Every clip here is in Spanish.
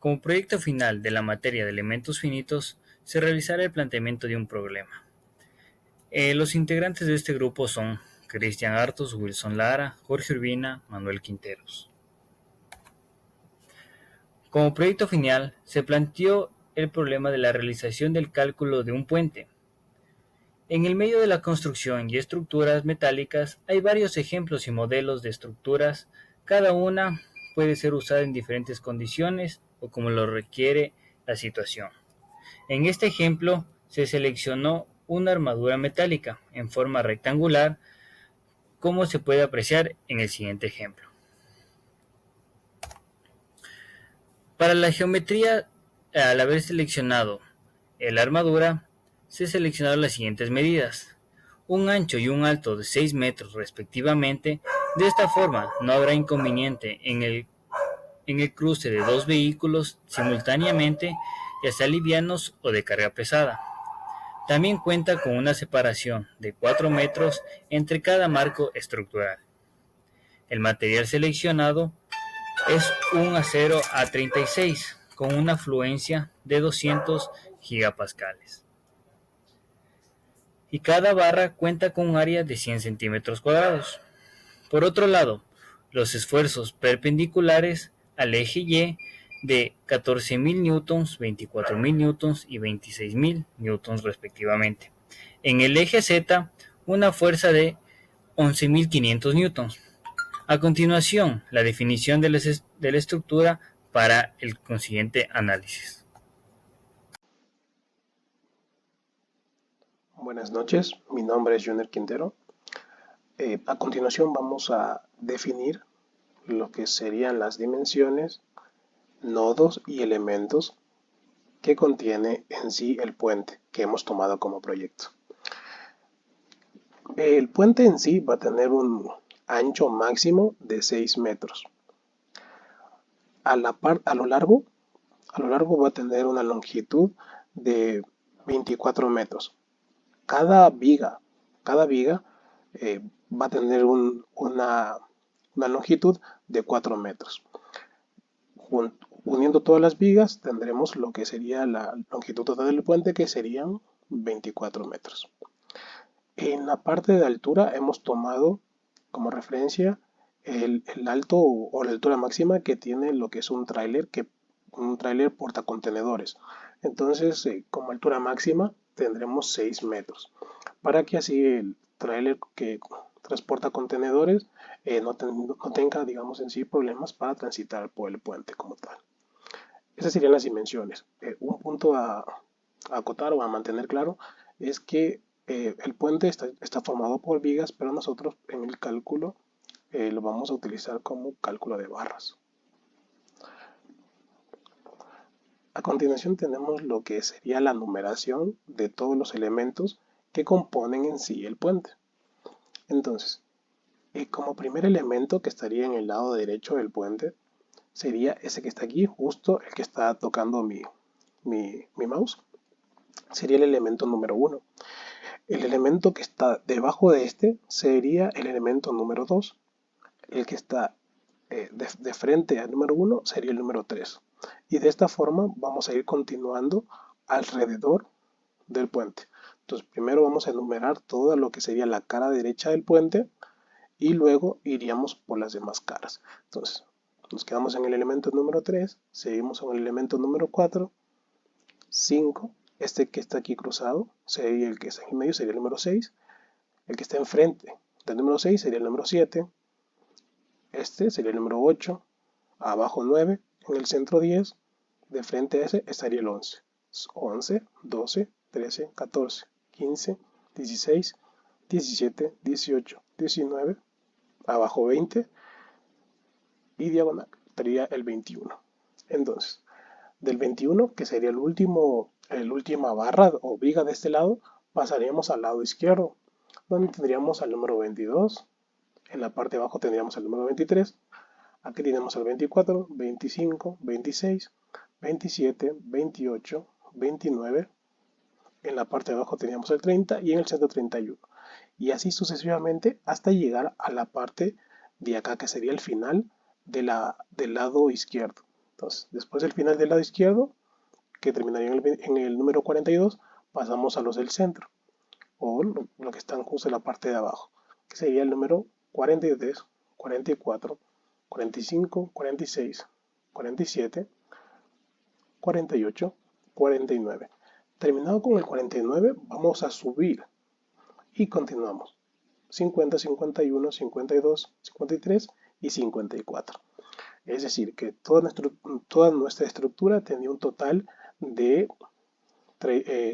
Como proyecto final de la materia de elementos finitos, se realizará el planteamiento de un problema. Los integrantes de este grupo son Cristian Artos, Wilson Lara, Jorge Urbina, Manuel Quinteros. Como proyecto final, se planteó el problema de la realización del cálculo de un puente. En el medio de la construcción y estructuras metálicas hay varios ejemplos y modelos de estructuras, cada una puede ser usada en diferentes condiciones o como lo requiere la situación. En este ejemplo se seleccionó una armadura metálica en forma rectangular, como se puede apreciar en el siguiente ejemplo. Para la geometría, al haber seleccionado la armadura, se seleccionaron las siguientes medidas: un ancho y un alto de 6 metros respectivamente. De esta forma no habrá inconveniente en el cruce de dos vehículos simultáneamente, ya sea livianos o de carga pesada. También cuenta con una separación de 4 metros entre cada marco estructural. El material seleccionado es un acero A36 con una fluencia de 200 gigapascales. Y cada barra cuenta con un área de 100 centímetros cuadrados. Por otro lado, los esfuerzos perpendiculares al eje Y de 14.000 newtons, 24.000 newtons y 26.000 newtons respectivamente. En el eje Z, una fuerza de 11.500 newtons. A continuación, la definición de la estructura para el consiguiente análisis. Buenas noches, mi nombre es Junior Quintero. A continuación vamos a definir lo que serían las dimensiones, nodos y elementos que contiene en sí el puente que hemos tomado como proyecto. El puente en sí va a tener un ancho máximo de 6 metros. A lo largo va a tener una longitud de 24 metros. Cada viga va a tener una longitud de 4 metros. Uniendo todas las vigas tendremos lo que sería la longitud total del puente, que serían 24 metros. En la parte de altura hemos tomado como referencia el alto o la altura máxima que tiene lo que es un tráiler portacontenedores. Entonces, como altura máxima tendremos 6 metros, para que así el tráiler que transporta contenedores no tenga, digamos, en sí problemas para transitar por el puente como tal. Esas serían las dimensiones. Un punto a acotar o a mantener claro es que el puente está formado por vigas, pero nosotros en el cálculo lo vamos a utilizar como cálculo de barras. A continuación tenemos lo que sería la numeración de todos los elementos que componen en sí el puente. Entonces, como primer elemento que estaría en el lado derecho del puente sería ese que está aquí, justo el que está tocando mi mouse. Sería el elemento número 1. El elemento que está debajo de este sería el elemento número 2. El que está de frente al número 1 sería el número 3. Y de esta forma vamos a ir continuando alrededor del puente. Entonces primero vamos a enumerar todo lo que sería la cara derecha del puente y luego iríamos por las demás caras. Entonces nos quedamos en el elemento número 3, seguimos en el elemento número 4, 5, este que está aquí cruzado sería el que está en medio, sería el número 6, el que está enfrente del número 6 sería el número 7, este sería el número 8, abajo 9, en el centro 10, de frente a ese estaría el 11. 11, 12, 13, 14, 15, 16, 17, 18, 19, abajo 20 y diagonal estaría el 21. Entonces, del 21, que sería la última barra o viga de este lado, pasaríamos al lado izquierdo, donde tendríamos al número 22. En la parte de abajo tendríamos el número 23. Aquí tenemos el 24, 25, 26, 27, 28, 29. En la parte de abajo teníamos el 30 y en el centro 31. Y así sucesivamente hasta llegar a la parte de acá, que sería el final del lado izquierdo. Entonces, después del final del lado izquierdo, que terminaría en el número 42, pasamos a los del centro, o lo que están justo en la parte de abajo, que sería el número 43, 44, 45, 46, 47, 48, 49. Terminado con el 49, vamos a subir y continuamos. 50, 51, 52, 53 y 54. Es decir, que toda nuestra estructura tenía un total de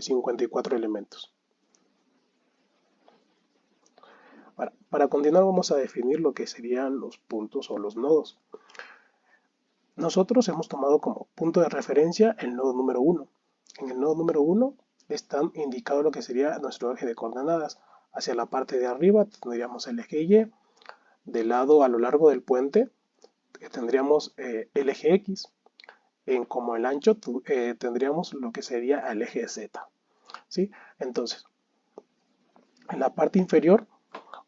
54 elementos. Para continuar vamos a definir lo que serían los puntos o los nodos. Nosotros hemos tomado como punto de referencia el nodo número 1. En el nodo número 1 está indicado lo que sería nuestro eje de coordenadas. Hacia la parte de arriba tendríamos el eje Y, de lado a lo largo del puente tendríamos el eje X, como el ancho tendríamos lo que sería el eje Z. ¿Sí? Entonces, en la parte inferior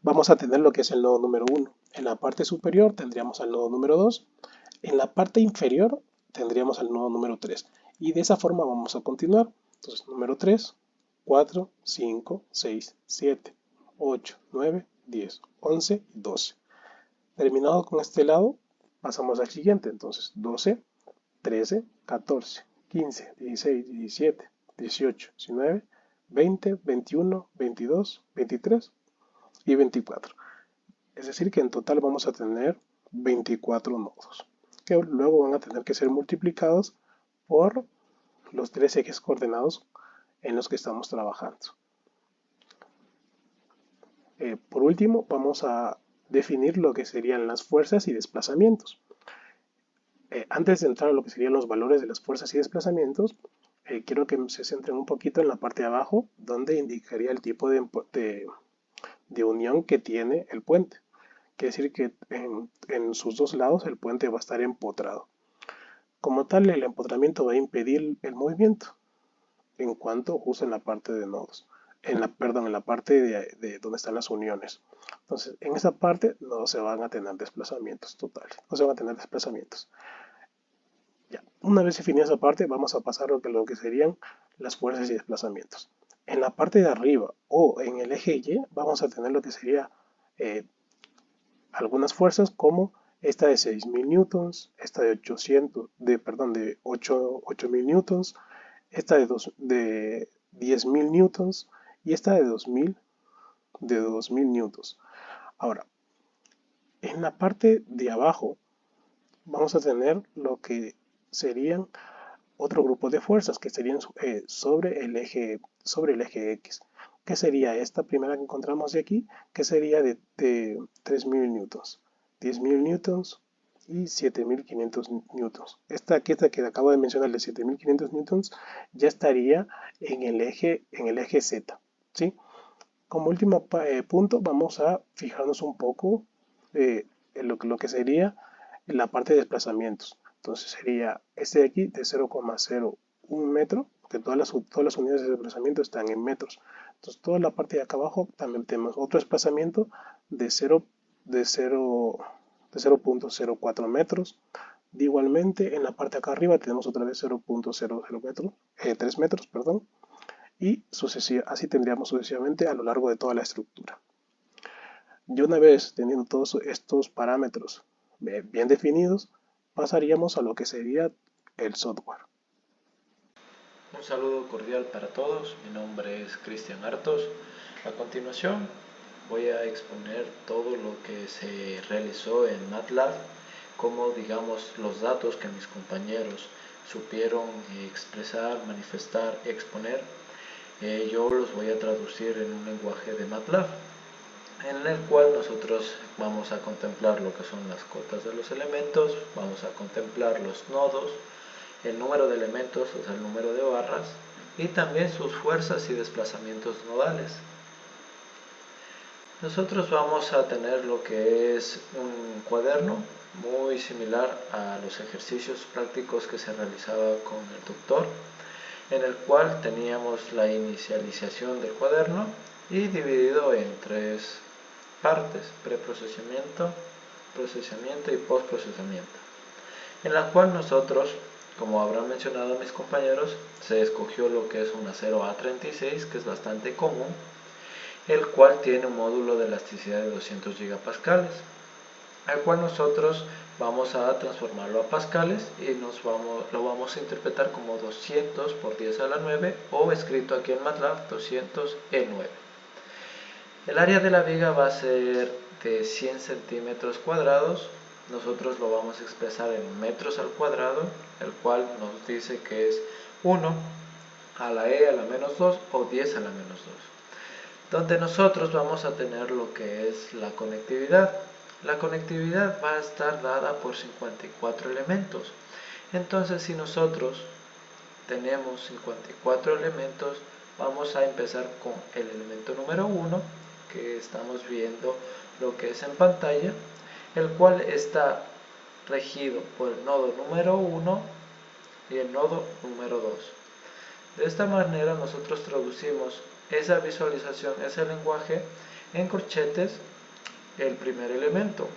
vamos a tener lo que es el nodo número 1. En la parte superior tendríamos al nodo número 2. En la parte inferior tendríamos al nodo número 3. Y de esa forma vamos a continuar. Entonces, número 3, 4, 5, 6, 7, 8, 9, 10, 11 y 12. Terminado con este lado, pasamos al siguiente. Entonces, 12, 13, 14, 15, 16, 17, 18, 19, 20, 21, 22, 23 y 24. Es decir, que en total vamos a tener 24 nodos, que luego van a tener que ser multiplicados por los 3 ejes coordenados en los que estamos trabajando. Por último, vamos a definir lo que serían las fuerzas y desplazamientos. Antes de entrar a lo que serían los valores de las fuerzas y desplazamientos, quiero que se centren un poquito en la parte de abajo, donde indicaría el tipo de unión que tiene el puente. Quiere decir que en sus dos lados el puente va a estar empotrado. Como tal, el empotramiento va a impedir el movimiento en cuanto justo en la parte de nodos. En la parte de donde están las uniones. Entonces, en esa parte no se van a tener desplazamientos totales. No se van a tener desplazamientos. Ya. Una vez definida esa parte, vamos a pasar a lo que serían las fuerzas y desplazamientos. En la parte de arriba o en el eje Y vamos a tener lo que sería algunas fuerzas como esta de 6.000 newtons, esta de 8.000 newtons, esta de 10.000 newtons y esta de 2.000 newtons. Ahora, en la parte de abajo vamos a tener lo que serían otro grupo de fuerzas que serían sobre el eje X, que sería esta primera que encontramos de aquí, que sería de 3.000 newtons, 10.000 newtons y 7.500 newtons. Esta que acabo de mencionar de 7.500 newtons ya estaría en el eje Z, ¿sí? Como último punto vamos a fijarnos un poco en lo que sería la parte de desplazamientos. Entonces sería este de aquí de 0,01 metro, que todas las unidades de desplazamiento están en metros. Entonces toda la parte de acá abajo también tenemos otro desplazamiento de 0.04 metros. Igualmente en la parte de acá arriba tenemos otra vez 0.00 metros, 3 metros, perdón, y así tendríamos sucesivamente a lo largo de toda la estructura. Y una vez teniendo todos estos parámetros bien definidos, pasaríamos a lo que sería el software. Un saludo cordial para todos, mi nombre es Cristian Artos. A continuación voy a exponer todo lo que se realizó en MATLAB, como digamos los datos que mis compañeros supieron expresar, manifestar, exponer. Yo los voy a traducir en un lenguaje de MATLAB, en el cual nosotros vamos a contemplar lo que son las cotas de los elementos, vamos a contemplar los nodos, el número de elementos, o sea, el número de barras, y también sus fuerzas y desplazamientos nodales. Nosotros vamos a tener lo que es un cuaderno muy similar a los ejercicios prácticos que se realizaba con el tutor, en el cual teníamos la inicialización del cuaderno y dividido en 3 partes: preprocesamiento, procesamiento y postprocesamiento. en la cual nosotros, como habrán mencionado mis compañeros, se escogió lo que es un acero A36, que es bastante común, el cual tiene un módulo de elasticidad de 200 gigapascales, al cual nosotros vamos a transformarlo a pascales y lo vamos a interpretar como 200 por 10 a la 9, o escrito aquí en MATLAB 200 E9. El área de la viga va a ser de 100 centímetros cuadrados. Nosotros lo vamos a expresar en metros al cuadrado, el cual nos dice que es 1 a la e a la menos 2 o 10 a la menos 2. Donde nosotros vamos a tener lo que es la conectividad. La conectividad va a estar dada por 54 elementos. Entonces, si nosotros tenemos 54 elementos, vamos a empezar con el elemento número 1, que estamos viendo lo que es en pantalla, el cual está regido por el nodo número 1 y el nodo número 2. De esta manera nosotros traducimos esa visualización, ese lenguaje, en corchetes el primer elemento,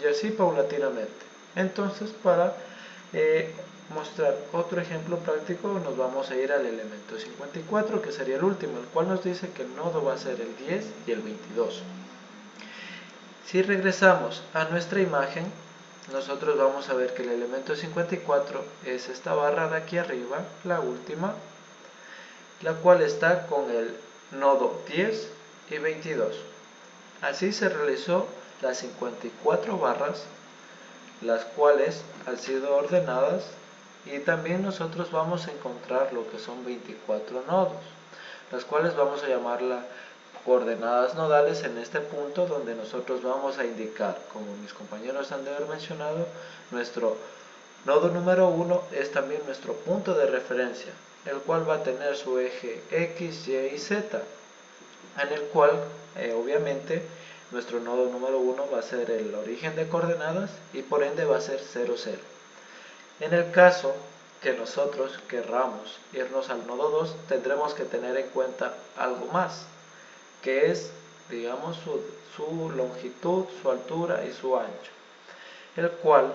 y así paulatinamente. Entonces, para mostrar otro ejemplo práctico, nos vamos a ir al elemento 54, que sería el último, el cual nos dice que el nodo va a ser el 10 y el 22. Si regresamos a nuestra imagen, nosotros vamos a ver que el elemento 54 es esta barra de aquí arriba, la última, la cual está con el nodo 10 y 22. Así se realizó las 54 barras, las cuales han sido ordenadas, y también nosotros vamos a encontrar lo que son 24 nodos, las cuales vamos a llamarla coordenadas nodales en este punto, donde nosotros vamos a indicar, como mis compañeros han de haber mencionado, nuestro nodo número 1 es también nuestro punto de referencia, el cual va a tener su eje X, Y y Z, en el cual obviamente nuestro nodo número 1 va a ser el origen de coordenadas y por ende va a ser 0, 0. En el caso que nosotros querramos irnos al nodo 2, tendremos que tener en cuenta algo más, que es, digamos, su longitud, su altura y su ancho, el cual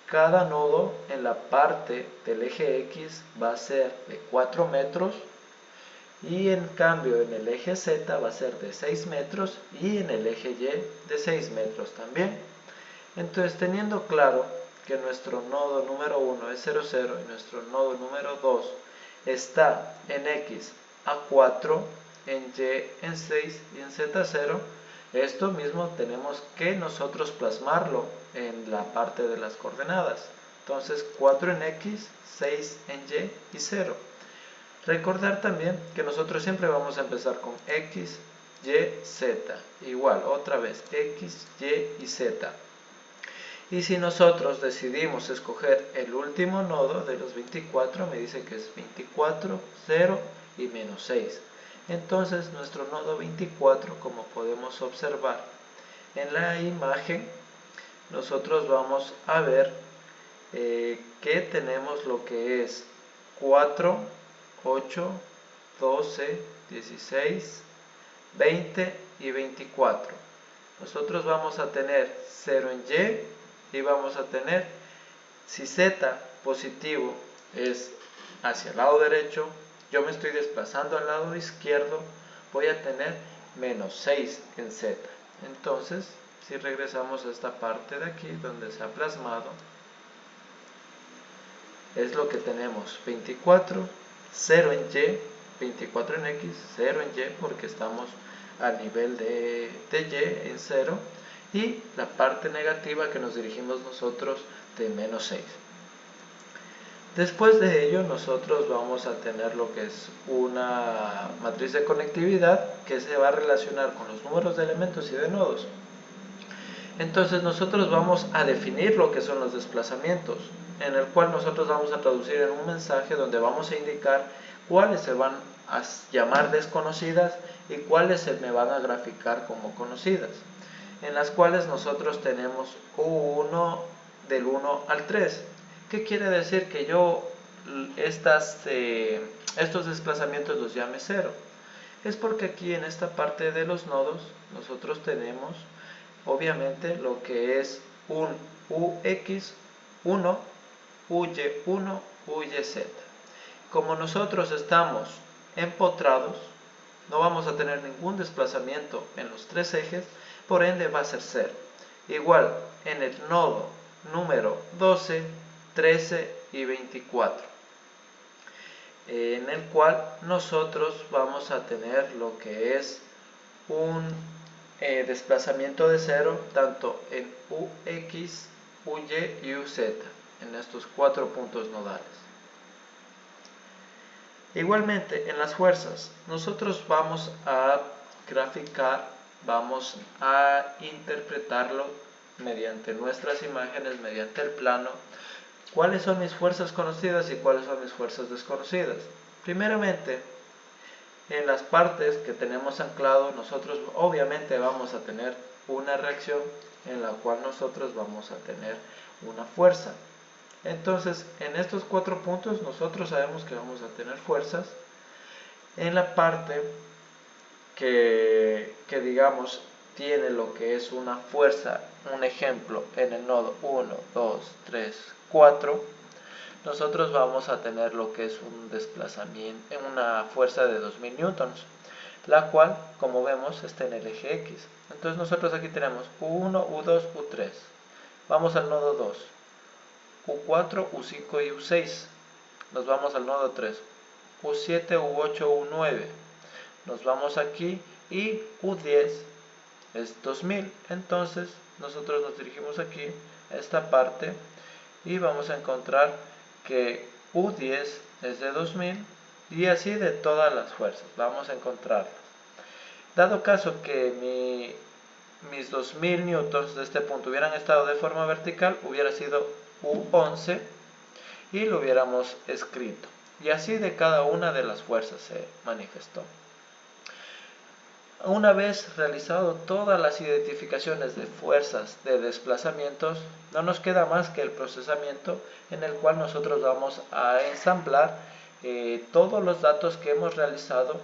cada nodo en la parte del eje X va a ser de 4 metros, y en cambio en el eje Z va a ser de 6 metros y en el eje Y de 6 metros también. Entonces, teniendo claro que nuestro nodo número 1 es 0, 0 y nuestro nodo número 2 está en X a 4, en Y en 6 y en Z 0, esto mismo tenemos que nosotros plasmarlo en la parte de las coordenadas. Entonces 4 en X, 6 en Y y 0. Recordar también que nosotros siempre vamos a empezar con X, Y, Z. Igual, otra vez, X, Y y Z. Y si nosotros decidimos escoger el último nodo de los 24, me dice que es 24, 0 y menos 6. Entonces nuestro nodo 24, como podemos observar en la imagen, nosotros vamos a ver que tenemos lo que es 4, 8, 12, 16, 20 y 24. Nosotros vamos a tener 0 en Y y vamos a tener, si Z positivo es hacia el lado derecho, yo me estoy desplazando al lado izquierdo, voy a tener menos 6 en Z. Entonces, si regresamos a esta parte de aquí donde se ha plasmado, es lo que tenemos: 24, 0 en Y, 24 en X, 0 en Y porque estamos a nivel de Y en 0, y la parte negativa que nos dirigimos nosotros de menos 6. Después de ello nosotros vamos a tener lo que es una matriz de conectividad que se va a relacionar con los números de elementos y de nodos. Entonces nosotros vamos a definir lo que son los desplazamientos, en el cual nosotros vamos a traducir en un mensaje donde vamos a indicar cuáles se van a llamar desconocidas y cuáles se me van a graficar como conocidas, en las cuales nosotros tenemos U1 del 1 al 3. ¿Qué quiere decir que yo estos desplazamientos los llame 0? Es porque aquí en esta parte de los nodos nosotros tenemos obviamente lo que es un UX1 UY1, UYZ. Como nosotros estamos empotrados, no vamos a tener ningún desplazamiento en los tres ejes, por ende va a ser 0. Igual en el nodo número 12, 13 y 24, en el cual nosotros vamos a tener lo que es un desplazamiento de 0 tanto en UX, UY y UZ, en estos 4 puntos nodales. Igualmente, en las fuerzas, nosotros vamos a graficar, vamos a interpretarlo mediante nuestras imágenes, mediante el plano, cuáles son mis fuerzas conocidas y cuáles son mis fuerzas desconocidas. Primeramente, en las partes que tenemos anclado, nosotros obviamente vamos a tener una reacción en la cual nosotros vamos a tener una fuerza. Entonces, en estos 4 puntos nosotros sabemos que vamos a tener fuerzas. En la parte que digamos tiene lo que es una fuerza, un ejemplo, en el nodo 1, 2, 3, 4, nosotros vamos a tener lo que es un desplazamiento, una fuerza de 2000 newtons, la cual, como vemos, está en el eje X. Entonces nosotros aquí tenemos U1, U2, U3. Vamos al nodo 2. U4, U5 y U6. Nos vamos al nodo 3. U7, U8, U9. Nos vamos aquí y U10 es 2000. Entonces nosotros nos dirigimos aquí a esta parte y vamos a encontrar que U10 es de 2000 y así de todas las fuerzas. Vamos a encontrarlas. Dado caso que mis 2000 newtons de este punto hubieran estado de forma vertical, hubiera sido U11 y lo hubiéramos escrito. Y así de cada una de las fuerzas se manifestó. Una vez realizado todas las identificaciones de fuerzas de desplazamientos, no nos queda más que el procesamiento en el cual nosotros vamos a ensamblar todos los datos que hemos realizado,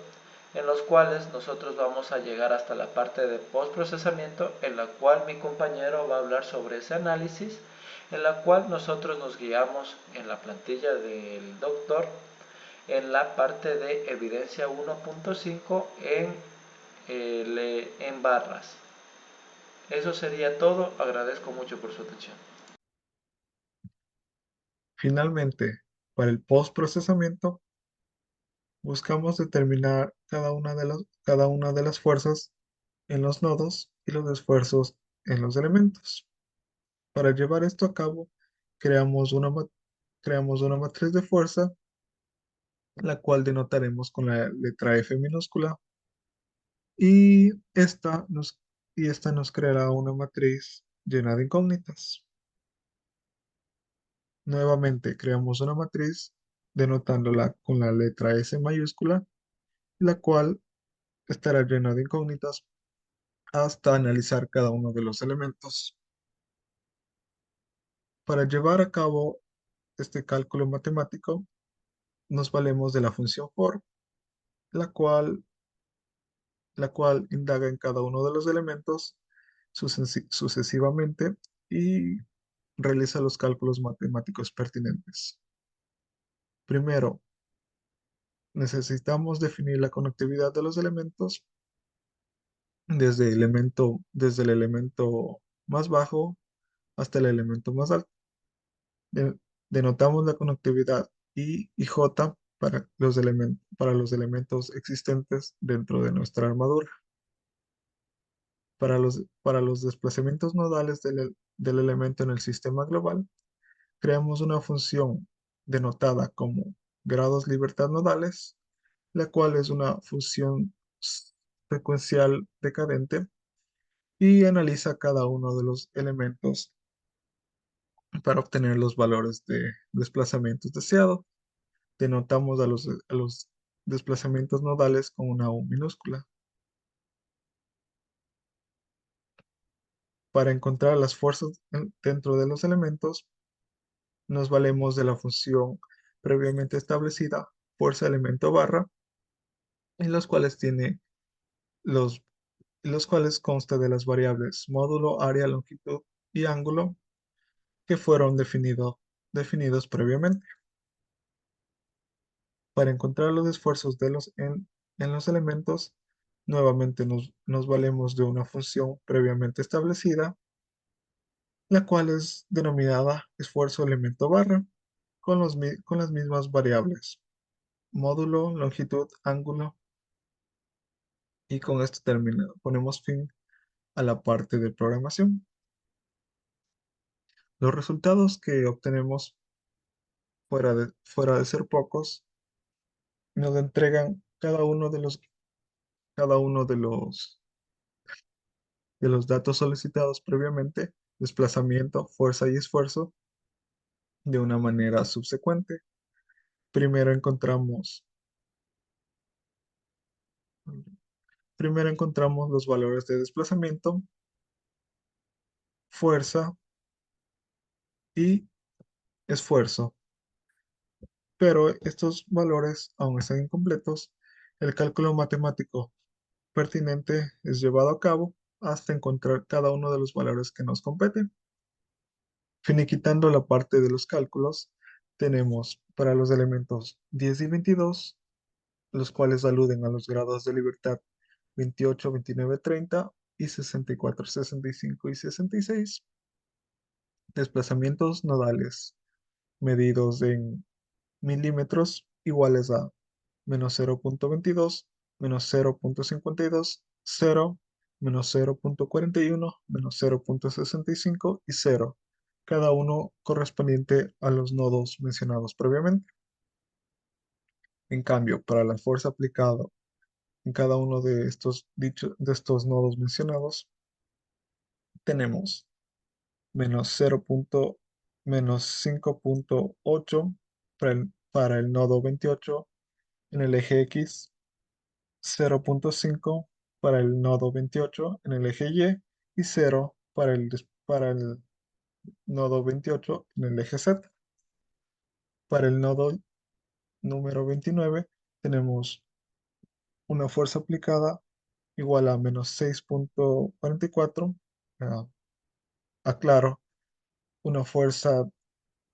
en los cuales nosotros vamos a llegar hasta la parte de postprocesamiento, en la cual mi compañero va a hablar sobre ese análisis, en la cual nosotros nos guiamos en la plantilla del doctor en la parte de evidencia 1.5 en barras. Eso sería todo. Agradezco mucho por su atención. Finalmente, para el postprocesamiento, buscamos determinar cada una de las fuerzas en los nodos y los esfuerzos en los elementos. Para llevar esto a cabo, creamos una matriz de fuerza, la cual denotaremos con la letra F minúscula, y esta nos creará una matriz llena de incógnitas. Nuevamente creamos una matriz denotándola con la letra S mayúscula, la cual estará llena de incógnitas hasta analizar cada uno de los elementos. Para llevar a cabo este cálculo matemático, nos valemos de la función for, la cual, la cual indaga en cada uno de los elementos sucesivamente y realiza los cálculos matemáticos pertinentes. Primero, necesitamos definir la conectividad de los elementos desde el elemento más bajo hasta el elemento más alto. De- Denotamos la conectividad I y J para los elementos existentes dentro de nuestra armadura. Para los desplazamientos nodales del elemento en el sistema global, creamos una función denotada como grados libertad nodales, la cual es una función secuencial decadente y analiza cada uno de los elementos para obtener los valores de desplazamientos deseados. Denotamos a los desplazamientos nodales con una U minúscula. Para encontrar las fuerzas dentro de los elementos, nos valemos de la función previamente establecida, fuerza elemento barra, en los cuales los, los cuales consta de las variables módulo, área, longitud y ángulo que fueron definidos definidos previamente. Para encontrar los esfuerzos en los elementos, nuevamente nos valemos de una función previamente establecida, la cual es denominada esfuerzo elemento barra, con las mismas variables, módulo, longitud, ángulo, y con esto ponemos fin a la parte de programación. Los resultados que obtenemos, fuera de ser pocos, nos entregan cada uno de los datos solicitados previamente, desplazamiento, fuerza y esfuerzo, de una manera subsecuente. Primero encontramos, primero encontramos los valores de desplazamiento, fuerza y esfuerzo, pero estos valores aún están incompletos. El cálculo matemático pertinente es llevado a cabo hasta encontrar cada uno de los valores que nos competen. Finiquitando la parte de los cálculos, tenemos para los elementos 10 y 22, los cuales aluden a los grados de libertad 28, 29, 30 y 64, 65 y 66. Desplazamientos nodales medidos en milímetros iguales a menos 0,22, menos 0,52, 0, menos 0,41, menos 0,65 y 0, cada uno correspondiente a los nodos mencionados previamente. En cambio, para la fuerza aplicada en cada uno de estos nodos mencionados, tenemos menos 5,8 para el nodo 28 en el eje X, 0,5 para el nodo 28 en el eje Y 0 para el nodo 28 en el eje Z. Para el nodo número 29 tenemos una fuerza aplicada igual a menos 6,44. ah, Aclaro, una fuerza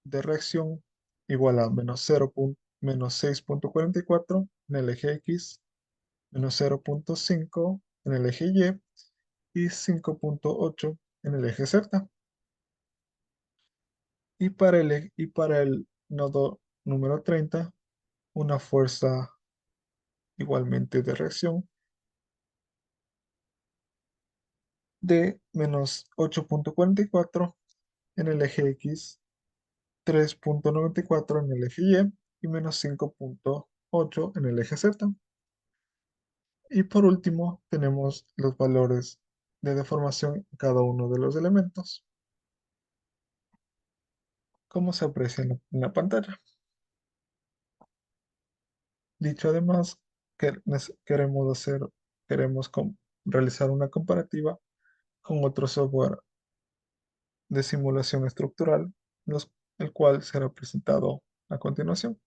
de reacción igual a menos 6,44 en el eje X, menos 0,5 en el eje Y 5,8 en el eje Z. Y para el nodo número 30, una fuerza igualmente de reacción de menos 8,44 en el eje X, 3,94 en el eje y menos 5,8 en el eje Z. Y por último, tenemos los valores de deformación en cada uno de los elementos, como se aprecia en la pantalla. Dicho además, que queremos realizar una comparativa con otro software de simulación estructural, el cual será presentado a continuación.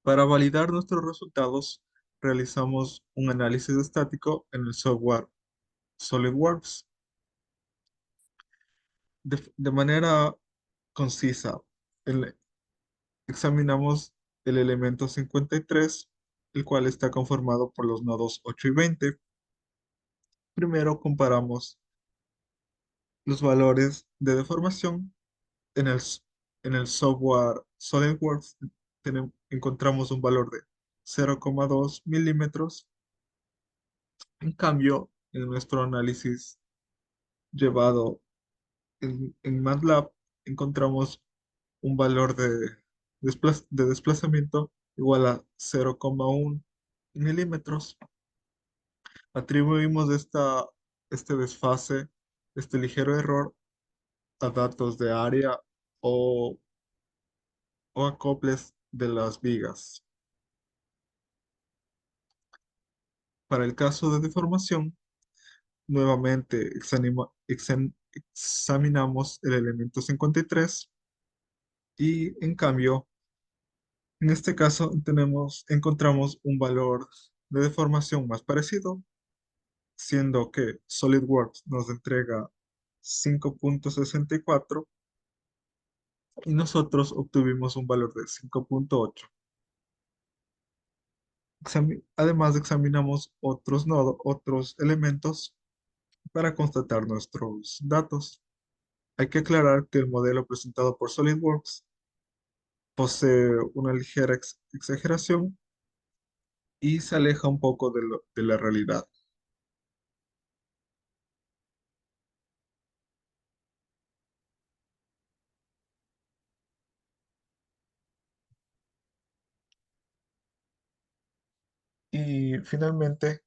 Para validar nuestros resultados, realizamos un análisis estático en el software SolidWorks. De manera concisa, el- examinamos el elemento 53, el cual está conformado por los nodos 8 y 20. Primero comparamos los valores de deformación en en el software SolidWorks. Encontramos un valor de 0,2 milímetros. En cambio, en nuestro análisis llevado en MATLAB, encontramos un valor de desplazamiento igual a 0,1 milímetros. Atribuimos este desfase, este ligero error, a datos de área o, o acoples de las vigas. Para el caso de deformación, nuevamente examinamos el elemento 53 y en cambio, en este caso encontramos un valor de deformación más parecido, siendo que SolidWorks nos entrega 5,64 y nosotros obtuvimos un valor de 5.8. Además, examinamos otros nodos, otros elementos para constatar nuestros datos. Hay que aclarar que el modelo presentado por SolidWorks posee una ligera exageración y se aleja un poco de la realidad. Y finalmente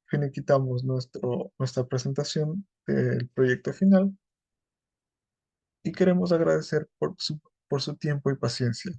finiquitamos nuestra presentación del proyecto final y queremos agradecer por su tiempo y paciencia.